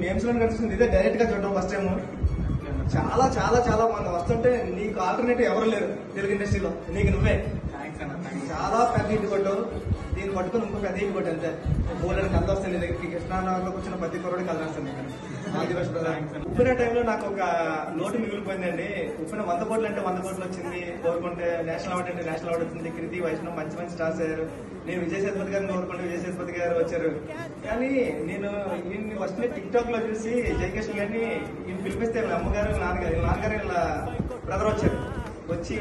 Memes లో కనిపిస్తుంది, ఇదే డైరెక్ట్ గా చూడడం ఫస్ట్ టైం. చాలా చాలా చాలా మంది వస్తుంటే నీకు ఆల్టర్నేటివ్ ఎవరు లేరు తెలుగు ఇండస్ట్రీలో, నీకు నువ్వే. చాలా పెద్ద ఇంటి కొట్టు, దీన్ని పట్టుకుని ఇంకో పెద్ద ఇంటి కొట్టు అంతే. బోర్డు కథ వస్తుంది నీ దగ్గరికి, కృష్ణానగర్లో కూర్చున్న ప్రతి కొరడు కథ వస్తుంది. ఉప్పిన టైంలో నాకు ఒక లోటు మిగిలిపోయిందండి. ఉప్పిన 100 కోట్లు అంటే 100 కోట్లు వచ్చింది, కోరుకుంటే నేషనల్ అవార్డు అంటే నేషనల్ అవార్డు వచ్చింది. కృతి వైష్ణవ్ మంచి మంచి స్టార్స్ అయ్యారు. నేను విజయ్ సేతుపతి గారిని కోరుకుంటే విజయ్ సేతుపతి గారు వచ్చారు. కానీ నేను ఈయన్ని ఫస్ట్ టిక్ టాక్ లో చూసి జయకృష్ణ గారిని ఈయన పిలిపిస్తే అమ్మగారు నాన్నగారు ఇలా బ్రదర్ వచ్చారు. వచ్చి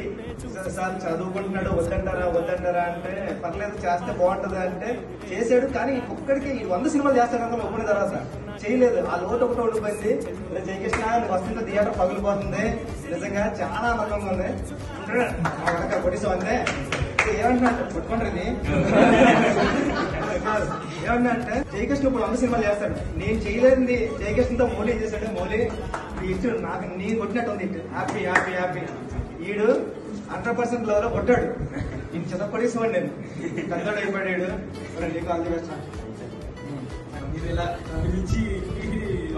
సార్ చదువుకుంటున్నాడు, వద్దంటారా అంటే పర్లేదు చేస్తే బాగుంటది అంటే చేశాడు. కానీ ఒక్కడికి 100 సినిమాలు చేస్తాడు అందులో ఒప్పుకున్న తర్వాత చేయలేదు. ఆ లోటు ఒకటి ఉండిపోయింది. జయకృష్ణ వస్తుంటే థియేటర్ పగిలిపోతుంది. నిజంగా చాలా ఆనందంగా ఉంది. కొట్టిసాం అంతే. ఏమంటున్నా పట్టుకుంటారని ఏమన్నా అంటే జయకృష్ణ ఇప్పుడు 100 సినిమాలు చేస్తాడు. నేను చేయలేదండి, జయకృష్ణతో మౌలి చేశాడు. మౌలి ఇటు నాకు నీ కొట్టినట్టు ఉంది. ఇటు హ్యాపీ హ్యాపీ హ్యాపీ. ఈడు 100% లెవెల్లో కొట్టాడు. నేను చిన్నపడేసేవాడు, నేను పెద్దోడు అయిపోయాడు. నీకు ఆల్ ది బెస్ట్. మీరు ఇలా పిలిచి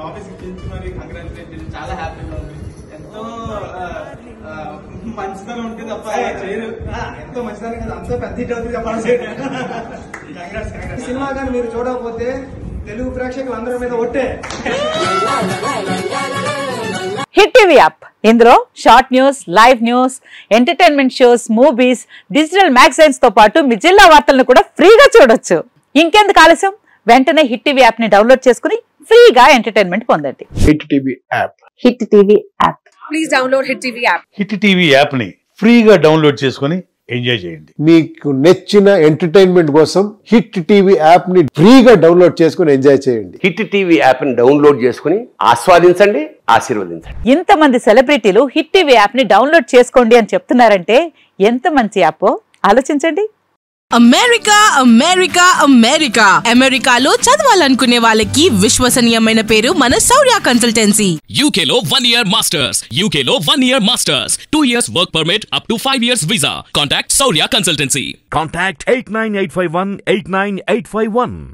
ఆఫీస్కి పిలిచి మరి కంగ్రాచులేషన్, చాలా హ్యాపీగా ఉంది. ఎంతో మంచితనం ఉంటుంది తప్ప చేయరు. ఎంతో మంచితనం కదా, అంతో పెద్ద హిట్ అవుతుంది చెప్పాల్సి. సినిమా కానీ మీరు చూడకపోతే తెలుగు ప్రేక్షకులు అందరి మీద ఒట్టే. హిట్ టీవీ యాప్, ఇందులో short news, live news, entertainment shows, movies, digital magazines తో పాటు మీ జిల్లా వార్తలను కూడా ఫ్రీగా చూడొచ్చు. ఇంకెందుకు ఆలస్యం, వెంటనే హిట్ టీవీ యాప్ ని డౌన్లోడ్ చేసుకుని ఫ్రీగా ఎంటర్టైన్మెంట్ పొందండి. Hit TV app. Hit TV app. Please download hit TV app. Hit TV app ని ఫ్రీగా డౌన్లోడ్ చేసుకుని ఎంజాయ్ చేయండి. మీకు నచ్చిన ఎంటర్టైన్మెంట్ కోసం హిట్ టీవీ యాప్ ని ఫ్రీగా డౌన్లోడ్ చేసుకుని ఎంజాయ్ చేయండి. హిట్ టీవీ యాప్ ని డౌన్లోడ్ చేసుకుని ఆస్వాదించండి, ఆశీర్వదించండి. ఇంతమంది సెలబ్రిటీలు హిట్ టీవీ యాప్ ని డౌన్లోడ్ చేసుకోండి అని చెప్తున్నారంటే ఎంత మంచి యాప్ ఆలోచించండి. అమెరికా అమెరికా అమెరికా అమెరికాలో చదవాలనుకునే వాళ్ళకి విశ్వసనీయమైన పేరు మన శౌర్య కన్సల్టెన్సీ. UK లో 1 year masters, UK లో 1 year masters, 2 years work permit up to 5 years visa. Contact Saurya Consultancy. Contact 89851 89851.